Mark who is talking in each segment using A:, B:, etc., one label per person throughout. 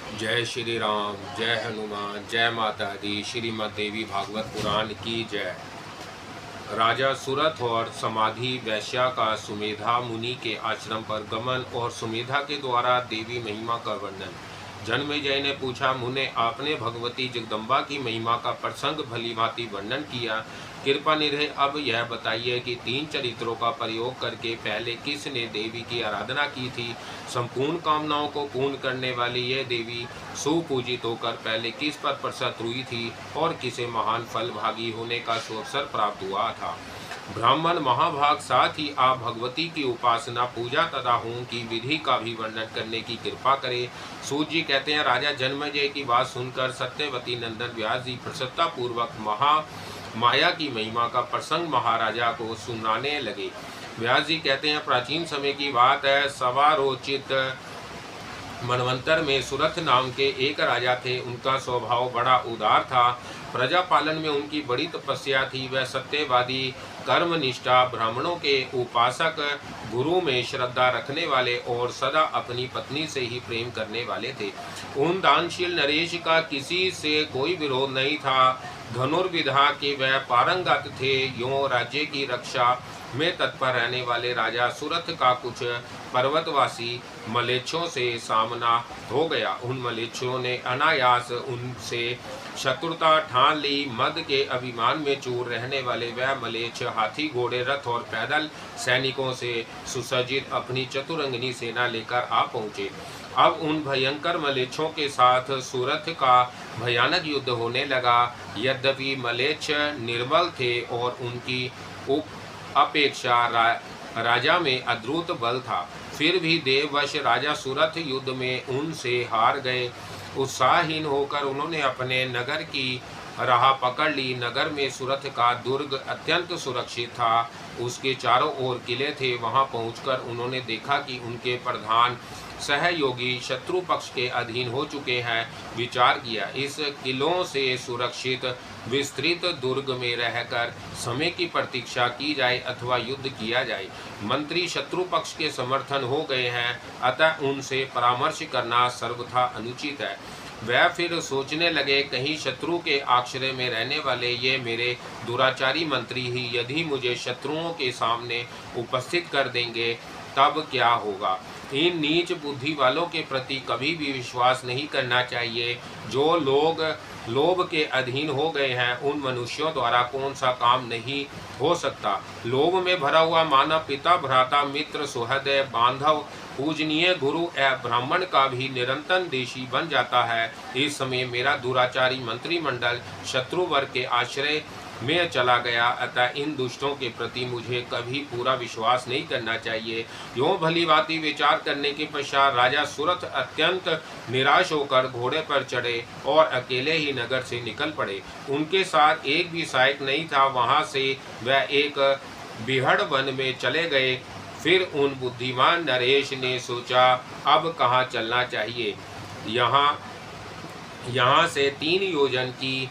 A: जय श्री राम, जय हनुमान, जय माता दी। श्रीमद् देवी भागवत पुराण की जय। राजा सुरथ और समाधि वैश्या का सुमेधा मुनि के आश्रम पर गमन और सुमेधा के द्वारा देवी महिमा का वर्णन। जन्मेजय ने पूछा, मुने आपने भगवती जगदम्बा की महिमा का प्रसंग भली भांति वर्णन किया, कृपा निधे अब यह बताइए कि 3 चरित्रों का प्रयोग करके पहले किसने देवी की आराधना की थी। संपूर्ण कामनाओं को पूर्ण करने वाली यह देवी सुपूजित होकर पहले किस पर प्रसन्न हुई थी और किसे महान फल भागी होने का सुअवसर प्राप्त हुआ था। ब्राह्मण महाभाग, साथ ही आप भगवती की उपासना, पूजा तथा होम की विधि का भी वर्णन करने की कृपा करें। सूत जी कहते हैं, राजा जन्मेजय की बात सुनकर सत्यवती नंदन व्यास जी प्रसन्नता पूर्वक माया की महिमा का प्रसंग महाराजा को सुनाने लगे। व्यास जी कहते हैं, प्राचीन समय की बात है, सवारोचित मनवंतर में सुरथ नाम के एक राजा थे। उनका स्वभाव बड़ा उदार था। प्रजा पालन में उनकी बड़ी तपस्या थी। वह सत्यवादी, कर्मनिष्ठा, ब्राह्मणों के उपासक, गुरु में श्रद्धा रखने वाले और सदा अपनी पत्नी से ही प्रेम करने वाले थे। उन दानशील नरेश का किसी से कोई विरोध नहीं था। धनुर्विद्या के वह पारंगत थे। यों राज्य की रक्षा में तत्पर रहने वाले राजा सुरथ का कुछ पर्वतवासी मलेच्छों से सामना हो गया। उन मलेच्छों ने अनायास उनसे शत्रुता ठान ली। मद के अभिमान में चूर रहने वाले वह मलेच्छ हाथी, घोड़े, रथ और पैदल सैनिकों से सुसज्जित अपनी चतुरंगिनी सेना लेकर आ पहुंचे। अब उन भयंकर मलेच्छों के साथ सुरथ का भयानक युद्ध होने लगा। यद्यपि मलेच्छ निर्बल थे और उनकी अपेक्षा राजा में अद्भुत बल था, फिर भी देववश राजा सुरथ युद्ध में उनसे हार गए। उत्साहहीन होकर उन्होंने अपने नगर की राह पकड़ ली। नगर में सुरथ का दुर्ग अत्यंत सुरक्षित था। उसके चारों ओर किले थे। वहां पहुंचकर उन्होंने देखा कि उनके प्रधान सहयोगी शत्रु पक्ष के अधीन हो चुके हैं। विचार किया, इस किलों से सुरक्षित विस्तृत दुर्ग में रहकर समय की प्रतीक्षा की जाए अथवा युद्ध किया जाए। मंत्री शत्रु पक्ष के समर्थन हो गए हैं, अतः उनसे परामर्श करना सर्वथा अनुचित है। वह फिर सोचने लगे, कहीं शत्रु के आश्रय में रहने वाले ये मेरे दुराचारी मंत्री ही यदि मुझे शत्रुओं के सामने उपस्थित कर देंगे तब क्या होगा। इन नीच बुद्धि वालों के प्रति कभी भी विश्वास नहीं करना चाहिए। जो लोग लोभ के अधीन हो गए हैं, उन मनुष्यों द्वारा कौन सा काम नहीं हो सकता। लोभ में भरा हुआ मानव पिता, भ्राता, मित्र, सुहृद, बांधव, पूजनीय गुरु एवं ब्राह्मण का भी निरंतर देशी बन जाता है। इस समय मेरा दुराचारी मंत्रिमंडल शत्रु वर्ग के आश्रय में चला गया, अतः इन दुष्टों के प्रति मुझे कभी पूरा विश्वास नहीं करना चाहिए। यों भली भांति विचार करने के पश्चात राजा सुरथ अत्यंत निराश होकर घोड़े पर चढ़े और अकेले ही नगर से निकल पड़े। उनके साथ एक भी सहायक नहीं था। वहां से वह एक बिहड़ वन में चले गए। फिर उन बुद्धिमान नरेश ने सोचा, अब कहाँ चलना चाहिए। यहाँ से 3 योजन की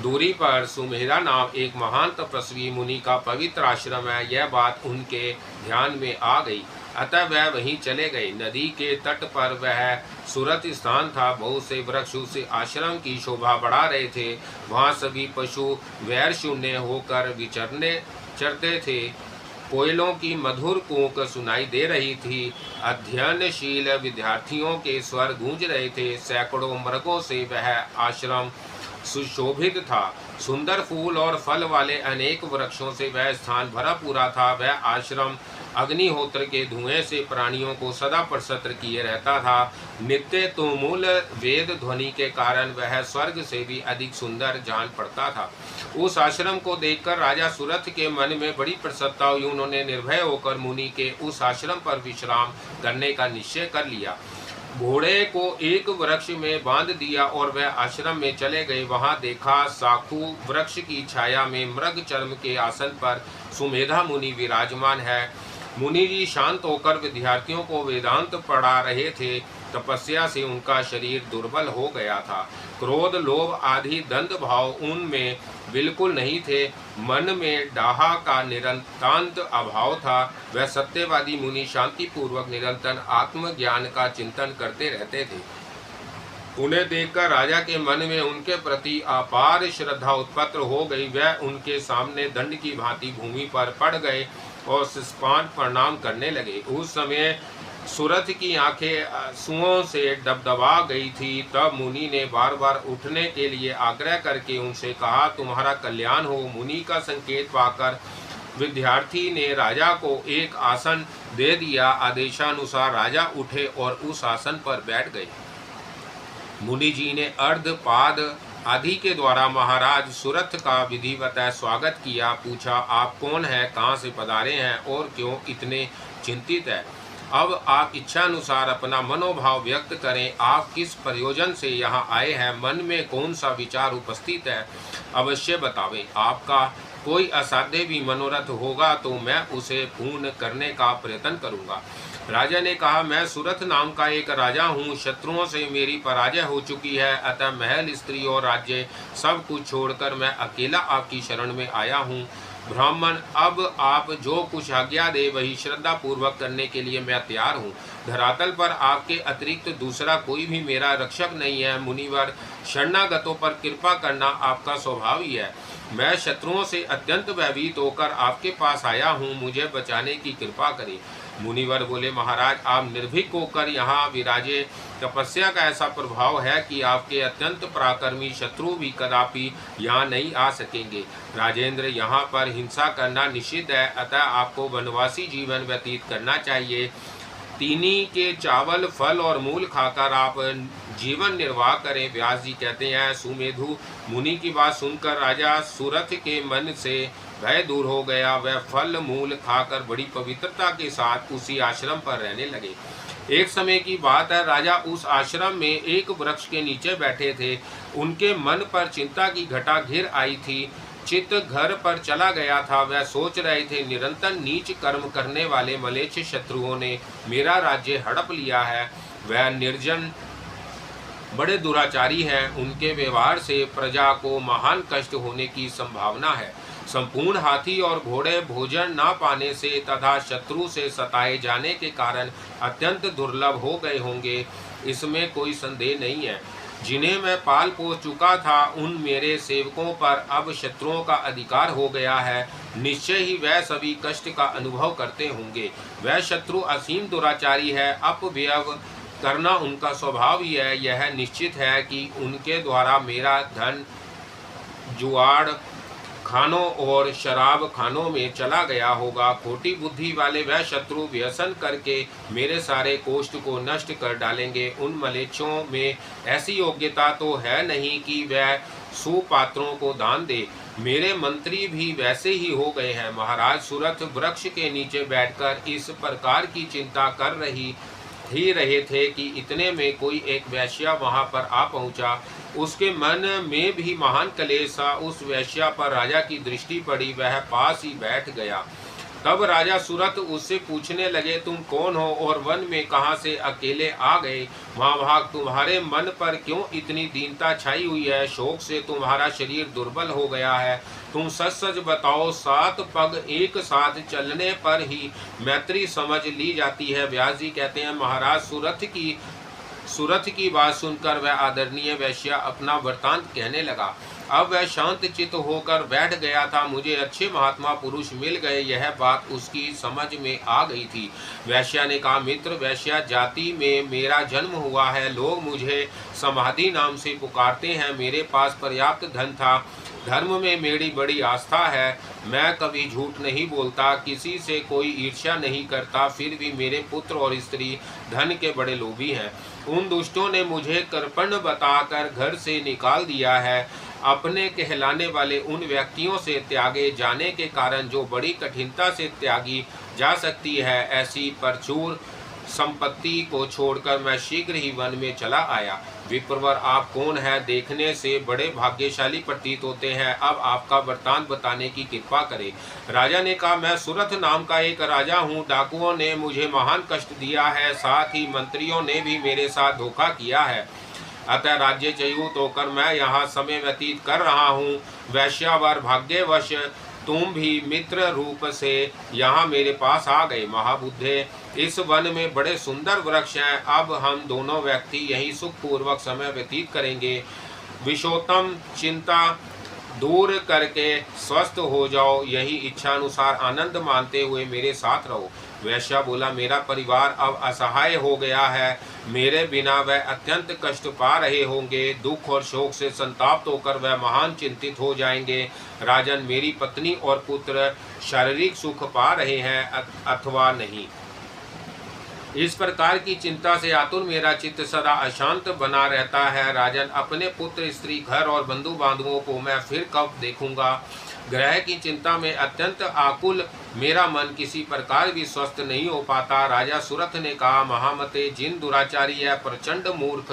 A: दूरी पर सुमेधा नाम एक महान तपस्वी मुनि का पवित्र आश्रम है। यह बात उनके ध्यान में आ गई, अतः वह वहीं चले गए। नदी के तट पर वह सुरथ स्थान था। बहुत से वृक्ष उस आश्रम की शोभा बढ़ा रहे थे। वहाँ सभी पशु वैर शून्य होकर चरते थे। कोयलों की मधुर कूक सुनाई दे रही थी। अध्ययनशील विद्यार्थियों के स्वर गूंज रहे थे। सैकड़ों मृगों से वह आश्रम सुशोभित था। सुंदर फूल और फल वाले अनेक वृक्षों से वह स्थान भरा पूरा था। वह आश्रम अग्निहोत्र के धुएं से प्राणियों को सदा प्रसन्न किए रहता था। नित्य तुमुल वेद ध्वनि के कारण वह स्वर्ग से भी अधिक सुंदर जान पड़ता था। उस आश्रम को देखकर राजा सुरथ के मन में बड़ी प्रसन्नता हुई। उन्होंने निर्भय होकर मुनि के उस आश्रम पर विश्राम करने का निश्चय कर लिया। घोड़े को एक वृक्ष में बांध दिया और वह आश्रम में चले गए। वहां देखा, साखू वृक्ष की छाया में मृग चर्म के आसन पर सुमेधा मुनि विराजमान है। मुनि जी शांत होकर विद्यार्थियों को वेदांत पढ़ा रहे थे। तपस्या से उनका शरीर दुर्बल हो गया था। क्रोध, लोभ आदि द्वंद्व भाव उनमें बिल्कुल नहीं थे। मन में डाहा का निरंतांत अभाव था। वह सत्यवादी मुनि शांति पूर्वक निरंतर आत्मज्ञान का चिंतन करते रहते थे। उन्हें देखकर राजा के मन में उनके प्रति अपार श्रद्धा उत्पन्न हो गई। वह उनके सामने दंड की भांति भूमि पर पड़ गए और सिसपान प्रणाम करने लगे। उस समय सूरथ की आंखें आंसुओं से डबडबा गई थी। तब मुनि ने बार बार उठने के लिए आग्रह करके उनसे कहा, तुम्हारा कल्याण हो। मुनि का संकेत पाकर विद्यार्थी ने राजा को एक आसन दे दिया। आदेशानुसार राजा उठे और उस आसन पर बैठ गए। मुनि जी ने अर्ध पाद आदि के द्वारा महाराज सूरथ का विधिवत स्वागत किया। पूछा, आप कौन हैं, कहाँ से पधारे हैं और क्यों इतने चिंतित है? अब आप इच्छानुसार अपना मनोभाव व्यक्त करें। आप किस प्रयोजन से यहाँ आए हैं? मन में कौन सा विचार उपस्थित है? अवश्य बतावें। आपका कोई असाध्य भी मनोरथ होगा तो मैं उसे पूर्ण करने का प्रयत्न करूँगा। राजा ने कहा, मैं सूरथ नाम का एक राजा हूँ। शत्रुओं से मेरी पराजय हो चुकी है, अतः महल, स्त्री और राज्य सब कुछ छोड़कर मैं अकेला आपकी शरण में आया हूँ। ब्राह्मण, अब आप जो कुछ आज्ञा दे वही श्रद्धा पूर्वक करने के लिए मैं तैयार हूँ। धरातल पर आपके अतिरिक्त दूसरा कोई भी मेरा रक्षक नहीं है। मुनिवर, शरणागतों पर कृपा करना आपका स्वभाव ही है। मैं शत्रुओं से अत्यंत भयभीत होकर आपके पास आया हूँ, मुझे बचाने की कृपा करें। मुनिवर बोले, महाराज, आप निर्भीक होकर यहाँ विराजे। तपस्या का ऐसा प्रभाव है कि आपके अत्यंत पराक्रमी शत्रु भी कदापि यहाँ नहीं आ सकेंगे। राजेंद्र, यहाँ पर हिंसा करना निषिद्ध है, अतः आपको वनवासी जीवन व्यतीत करना चाहिए। तीनी के चावल, फल और मूल खाकर आप जीवन निर्वाह करें। व्यास जी कहते हैं, सुमेधु मुनि की बात सुनकर राजा सूरथ के मन से भय दूर हो गया। वह फल मूल खाकर बड़ी पवित्रता के साथ उसी आश्रम पर रहने लगे। एक समय की बात है, राजा उस आश्रम में एक वृक्ष के नीचे बैठे थे। उनके मन पर चिंता की घटा घिर आई थी। चित्त घर पर चला गया था। वह सोच रहे थे, निरंतर नीच कर्म करने वाले मलेच्छ शत्रुओं ने मेरा राज्य हड़प लिया है। वह निर्जन बड़े दुराचारी हैं। उनके व्यवहार से प्रजा को महान कष्ट होने की संभावना है। संपूर्ण हाथी और घोड़े भोजन न पाने से तथा शत्रु से सताए जाने के कारण अत्यंत दुर्लभ हो गए होंगे, इसमें कोई संदेह नहीं है। जिन्हें मैं पाल पोस चुका था, उन मेरे सेवकों पर अब शत्रुओं का अधिकार हो गया है। निश्चय ही वह सभी कष्ट का अनुभव करते होंगे। वह शत्रु असीम दुराचारी है। अपव्यय करना उनका स्वभाव ही है। यह निश्चित है कि उनके द्वारा मेरा धन जुआड़ खानों और शराब खानों में चला गया होगा। खोटी बुद्धि वाले वह शत्रु व्यसन करके मेरे सारे कोष्ठ को नष्ट कर डालेंगे। उन मलेच्छों में ऐसी योग्यता तो है नहीं कि वह सुपात्रों को दान दे। मेरे मंत्री भी वैसे ही हो गए हैं। महाराज सूरथ वृक्ष के नीचे बैठकर इस प्रकार की चिंता कर ही रहे थे कि इतने में कोई एक वैश्या वहां पर आ पहुंचा। उसके मन में भी महान कलेश था। उस वैश्या पर राजा की दृष्टि पड़ी। वह पास ही बैठ गया। तब राजा सूरथ उससे पूछने लगे, तुम कौन हो और वन में कहां से अकेले आ गए? महाभाग, तुम्हारे मन पर क्यों इतनी दीनता छाई हुई है? शोक से तुम्हारा शरीर दुर्बल हो गया है। तुम सच सच बताओ, 7 पग एक साथ चलने पर ही मैत्री समझ ली जाती है। व्यास जी कहते हैं, महाराज सूरथ की बात सुनकर वह आदरणीय वैश्य अपना वृतांत कहने लगा। अब वह शांत चित्त होकर बैठ गया था। मुझे अच्छे महात्मा पुरुष मिल गए, यह बात उसकी समझ में आ गई थी। वैश्या ने कहा, मित्र, वैश्या जाति में मेरा जन्म हुआ है। लोग मुझे समाधि नाम से पुकारते हैं। मेरे पास पर्याप्त धन था। धर्म में मेरी बड़ी आस्था है। मैं कभी झूठ नहीं बोलता, किसी से कोई ईर्ष्या नहीं करता। फिर भी मेरे पुत्र और स्त्री धन के बड़े लोभी हैं। उन दुष्टों ने मुझे कृपण बताकर घर से निकाल दिया है। अपने कहलाने वाले उन व्यक्तियों से त्यागे जाने के कारण जो बड़ी कठिनता से त्यागी जा सकती है, ऐसी प्रचुर संपत्ति को छोड़कर मैं शीघ्र ही वन में चला आया। विप्रवर, आप कौन है? देखने से बड़े भाग्यशाली प्रतीत होते हैं। अब आपका वृतांत बताने की कृपा करें। राजा ने कहा, मैं सूरथ नाम का एक राजा हूँ। डाकुओं ने मुझे महान कष्ट दिया है, साथ ही मंत्रियों ने भी मेरे साथ धोखा किया है। अतः राज्य च्युत होकर मैं यहाँ समय व्यतीत कर रहा हूँ। वैश्यावर भाग्यवश तुम भी मित्र रूप से यहाँ मेरे पास आ गए। महाबुद्धे, इस वन में बड़े सुंदर वृक्ष हैं, अब हम दोनों व्यक्ति यही सुखपूर्वक समय व्यतीत करेंगे। विषोत्तम, चिंता दूर करके स्वस्थ हो जाओ, यही इच्छा अनुसार आनंद मानते हुए मेरे साथ रहो। वैश्या बोला, मेरा परिवार अब असहाय हो गया है, मेरे बिना वह अत्यंत कष्ट पा रहे होंगे। दुख और शोक से संताप्त होकर वह महान चिंतित हो जाएंगे। राजन, मेरी पत्नी और पुत्र शारीरिक सुख पा रहे हैं अथवा नहीं, इस प्रकार की चिंता से आतुर मेरा चित्त सदा अशांत बना रहता है। राजन, अपने पुत्र, स्त्री, घर और बंधु बांधवों को मैं फिर कब देखूंगा। ग्रह की चिंता में अत्यंत आकुल मेरा मन किसी प्रकार भी स्वस्थ नहीं हो पाता। राजा सुरथ ने कहा, महामते, जिन दुराचारी या प्रचंड मूर्ख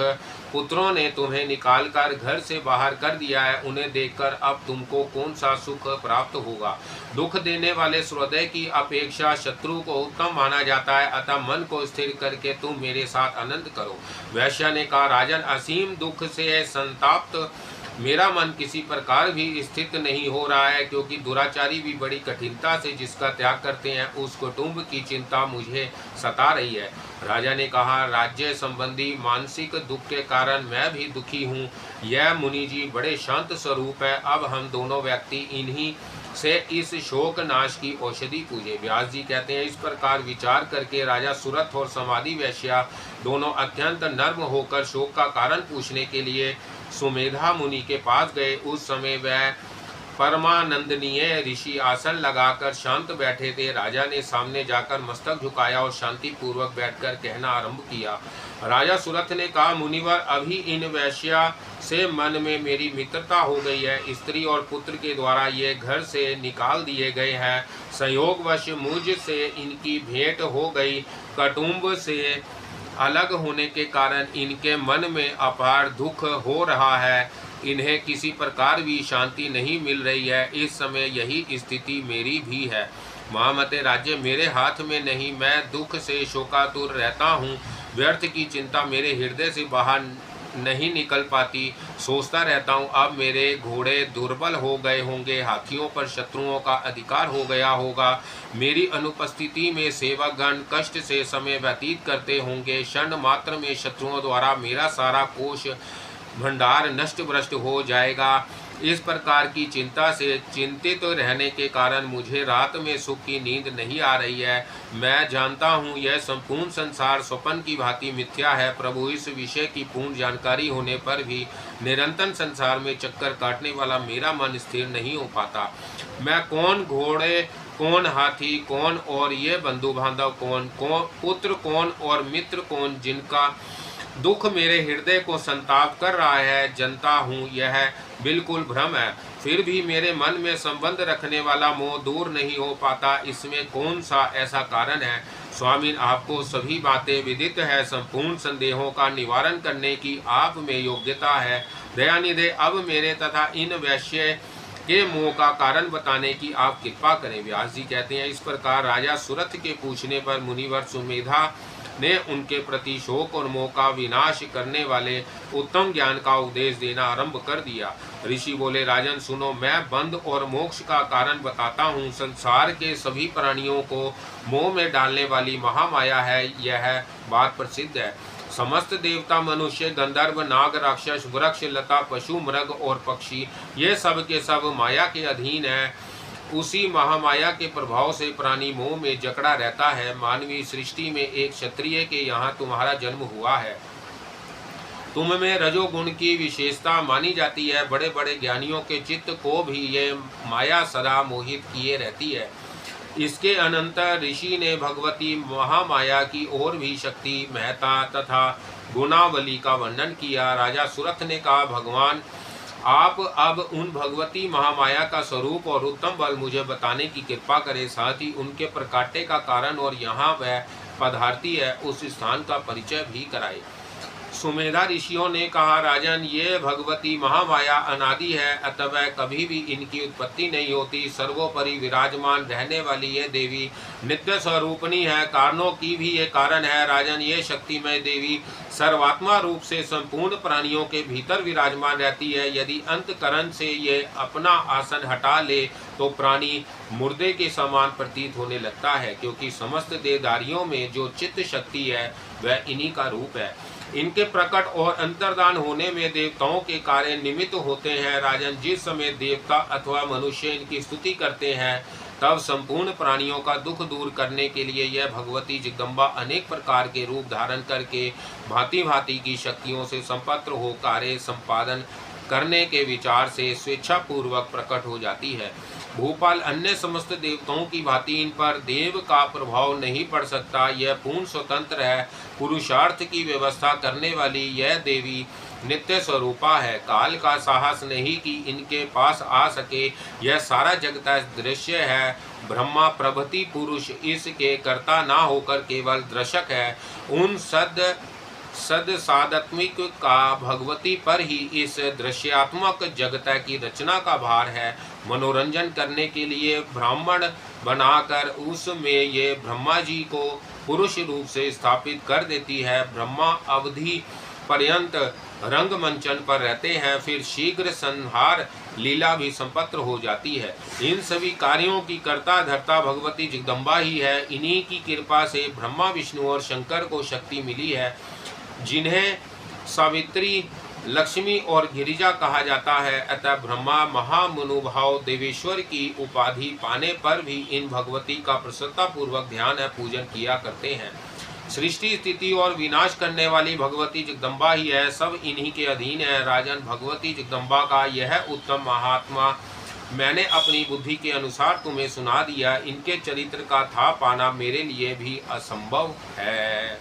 A: पुत्रों ने तुम्हें निकालकर घर से बाहर कर दिया है, उन्हें देखकर अब तुमको कौन सा सुख प्राप्त होगा। दुख देने वाले हृदय की अपेक्षा शत्रु को उत्तम माना जाता है, अतः मन को स्थिर करके तुम मेरे साथ आनंद करो। वैश्य ने कहा, राजन, असीम दुख से संताप्त मेरा मन किसी प्रकार भी स्थित नहीं हो रहा है, क्योंकि दुराचारी भी बड़ी कठिनता से जिसका त्याग करते हैं, उस कुटुंब की चिंता मुझे सता रही है। राजा ने कहा, राज्य संबंधी मानसिक दुख के कारण मैं भी दुखी हूँ। यह मुनि जी बड़े शांत स्वरूप है, अब हम दोनों व्यक्ति इन्हीं से इस शोक नाश की औषधि पूजे। व्यास जी कहते हैं, इस प्रकार विचार करके राजा सुरथ और समाधि वैश्या दोनों अत्यंत नर्म होकर शोक का कारण पूछने के लिए सुमेधा मुनि के पास गए। उस समय वह परमानंदनीय ऋषि आसन लगाकर शांत बैठे थे। राजा ने सामने जाकर मस्तक झुकाया और शांति पूर्वक बैठकर कहना आरंभ किया। राजा सुरथ ने कहा, मुनिवर, अभी इन वैश्या से मन में मेरी मित्रता हो गई है। स्त्री और पुत्र के द्वारा ये घर से निकाल दिए गए हैं। संयोगवश मुझ से इनकी भेंट हो गई। कुटुंब से अलग होने के कारण इनके मन में अपार दुख हो रहा है। इन्हें किसी प्रकार भी शांति नहीं मिल रही है। इस समय यही स्थिति मेरी भी है। महामते, राज्य मेरे हाथ में नहीं, मैं दुख से शोकातुर रहता हूँ। व्यर्थ की चिंता मेरे हृदय से बाहर नहीं निकल पाती। सोचता रहता हूँ, अब मेरे घोड़े दुर्बल हो गए होंगे, हाथियों पर शत्रुओं का अधिकार हो गया होगा। मेरी अनुपस्थिति में सेवकगण कष्ट से समय व्यतीत करते होंगे। क्षण मात्र में शत्रुओं द्वारा मेरा सारा कोष भंडार नष्ट भ्रष्ट हो जाएगा। इस प्रकार की चिंता से चिंतित रहने के कारण मुझे रात में सुख की नींद नहीं आ रही है। मैं जानता हूँ यह संपूर्ण संसार स्वप्न की भांति मिथ्या है। प्रभु, इस विषय की पूर्ण जानकारी होने पर भी निरंतर संसार में चक्कर काटने वाला मेरा मन स्थिर नहीं हो पाता। मैं कौन घोड़े, कौन हाथी, कौन और ये बंधु बांधव कौन पुत्र कौन और मित्र कौन, जिनका दुख मेरे हृदय को संताप कर रहा है, जनता हूँ, यह बिल्कुल भ्रम है। फिर भी मेरे मन में संबंध रखने वाला मोह दूर नहीं हो पाता। इसमें कौन सा ऐसा कारण है? स्वामी, आपको सभी बातें विदित है। संपूर्ण संदेहों का निवारण करने की आप में योग्यता है। दयानिधे, अब मेरे तथा इन वैश्य के मोह का कारण बताने की आप कृपा करें। व्यास जी कहते हैं, इस प्रकार राजा सुरथ के पूछने पर मुनिवर सुमेधा ने उनके प्रति शोक और मोह का विनाश करने वाले उत्तम ज्ञान का उपदेश देना आरंभ कर दिया। ऋषि बोले, राजन सुनो, मैं बंध और मोक्ष का कारण बताता हूँ। संसार के सभी प्राणियों को मोह में डालने वाली महामाया है, यह बात प्रसिद्ध है। समस्त देवता, मनुष्य, गंधर्व, नाग, राक्षस, वृक्ष, लता, पशु, मृग और पक्षी, ये सब के सब माया के अधीन है। उसी महामाया के प्रभाव से प्राणी मोह में जकड़ा रहता है। मानवीय सृष्टि में एक क्षत्रिय के यहाँ तुम्हारा जन्म हुआ है। तुम में रजोगुण की विशेषता मानी जाती है। बड़े बड़े ज्ञानियों के चित्त को भी ये माया सदा मोहित किए रहती है। इसके अनंतर ऋषि ने भगवती महामाया की और भी शक्ति, महत्ता तथा गुणावली का वर्णन किया। राजा सुरथ ने कहा, भगवान, आप अब उन भगवती महामाया का स्वरूप और उत्तम बल मुझे बताने की कृपा करें। साथ ही उनके प्रकाट्य का कारण और यहाँ वह पदार्थी है उस स्थान का परिचय भी कराए। सुमेधा ऋषियों ने कहा, राजन, ये भगवती महामाया अनादि है, अतः कभी भी इनकी उत्पत्ति नहीं होती। सर्वोपरि विराजमान रहने वाली ये देवी नित्य स्वरूपणी है, कारणों की भी ये कारण है। राजन, ये शक्तिमय देवी सर्वात्मा रूप से संपूर्ण प्राणियों के भीतर विराजमान रहती है। यदि अंतकरण से ये अपना आसन हटा ले तो प्राणी मुर्दे के समान प्रतीत होने लगता है, क्योंकि समस्त देहधारियों में जो चित्त शक्ति है वह इन्हीं का रूप है। इनके प्रकट और अंतर्दान होने में देवताओं के कार्य निमित्त होते हैं। राजन, जिस समय देवता अथवा मनुष्य इनकी स्तुति करते हैं तब संपूर्ण प्राणियों का दुख दूर करने के लिए यह भगवती जगदम्बा अनेक प्रकार के रूप धारण करके भांति भांति की शक्तियों से संपन्न हो कार्य संपादन करने के विचार से स्वेच्छापूर्वक प्रकट हो जाती है। भूपाल, अन्य समस्त देवताओं की भांति इन पर देव का प्रभाव नहीं पड़ सकता। यह पूर्ण स्वतंत्र है। पुरुषार्थ की व्यवस्था करने वाली यह देवी नित्य स्वरूपा है। काल का साहस नहीं कि इनके पास आ सके। यह सारा जगत दृश्य है। ब्रह्मा प्रभृति पुरुष इसके कर्ता ना होकर केवल दर्शक है। उन सद सादात्मिक का भगवती पर ही इस दृश्यात्मक जगत की रचना का भार है। मनोरंजन करने के लिए ब्राह्मण बनाकर उसमें ये ब्रह्मा जी को पुरुष रूप से स्थापित कर देती है। ब्रह्मा अवधि पर्यंत रंगमंचन पर रहते हैं, फिर शीघ्र संहार लीला भी संपन्न हो जाती है। इन सभी कार्यों की कर्ता धर्ता भगवती जगदम्बा ही है। इन्हीं की कृपा से ब्रह्मा विष्णु और शंकर को शक्ति मिली है, जिन्हें सावित्री, लक्ष्मी और गिरिजा कहा जाता है। अतः ब्रह्मा महामनुभाव देवेश्वर की उपाधि पाने पर भी इन भगवती का प्रसन्नतापूर्वक ध्यान है पूजन किया करते हैं। सृष्टि स्थिति और विनाश करने वाली भगवती जगदम्बा ही है, सब इन्हीं के अधीन है। राजन, भगवती जगदम्बा का यह उत्तम महात्मा मैंने अपनी बुद्धि के अनुसार तुम्हें सुना दिया। इनके चरित्र का था पाना मेरे लिए भी असंभव है।